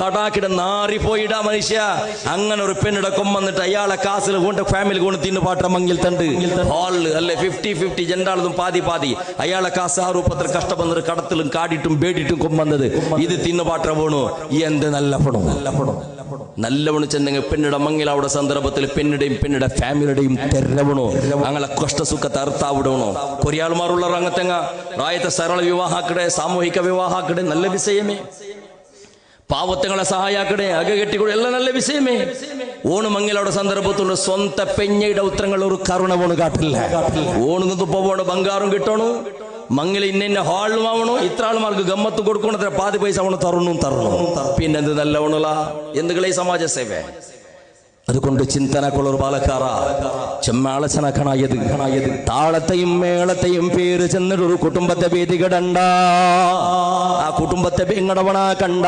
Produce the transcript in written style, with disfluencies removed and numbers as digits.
കടാക്കിട നാറിപ്പോയിടാ മനുഷ്യ. അങ്ങനെ ഒരു പെണ്ണിടെ കൊമ്പന്നിട്ട് അയാളെ കാസിൽ കൊണ്ട് ഫാമിലി കൊണ്ട് തിന്നു പാട്ട മങ്ങിൽ തണ്ട് ഹാളില് അല്ലെ 50-50 ജണ്ടാളതും പാതി പാതി അയാളെ കാസ് ആ രൂപത്തിൽ കഷ്ടപ്പെടുന്നത് കടത്തിലും കാടിട്ടും ബേടിട്ടും കൊമ്പന്നത് ഇത് തിന്നു പാട്ട പോണു. എന്ത് നല്ല പണം നല്ലവണ്ണം ചെന്നെങ്കിൽ പെണ്ണിടെ മങ്ങിൽ അവിടെ സന്ദർഭത്തിൽ പെണ്ണിടെയും പെണ്ണിടെ ഫാമിലിയുടെയും തെരവണോ അങ്ങനെ കഷ്ടസുഖത്തെ അർത്ഥാവിടണോ. കൊറിയാൾമാരുള്ള ರಂಗತೆಂಗ ರಾಯತ ಸರಳ ವಿವಾಹ ಕಡೆ ಸಾಮೂಹಿಕ ವಿವಾಹ ಕಡೆ നല്ല വിഷയമേ. പാവത്തങ്ങളെ സഹായാക്കടെ അകകെട്ടിക്കൂടെ എല്ലാം നല്ല വിഷയമേ. ഓണ് മങ്ങിലവിടെ സന്ദർഭത്തുണ്ട് സ്വന്ത പെഞ്ഞയുടെ ഉത്തരങ്ങൾ ഒരു കരുണ പോണ് കാട്ടില്ല. ഓണുങ്ങ് തുപ്പ പോണ് ബംഗാറും കിട്ടണു മങ്ങിൽ ഇന്ന ഹാളും ആവണോ ഇത്ര ആൾമാർക്ക് ഗമ്മത്ത് കൊടുക്കണത്ര പാതി പൈസ അവണ് തരണു പിന്നെന്ത് നല്ലവണുള്ള എന്തുകളെ സമാജ സേവ. അതുകൊണ്ട് ചിന്തനക്കുള്ളൊരു പാലക്കാറ ചെമ്മാളച്ചനക്കണായത് താളത്തെയും മേളത്തെയും പേര് ചെന്നിട്ടൊരു കുടുംബത്തെ ഭേദികടണ്ട ആ കുടുംബത്തെ പെങ്ങടവണ കണ്ട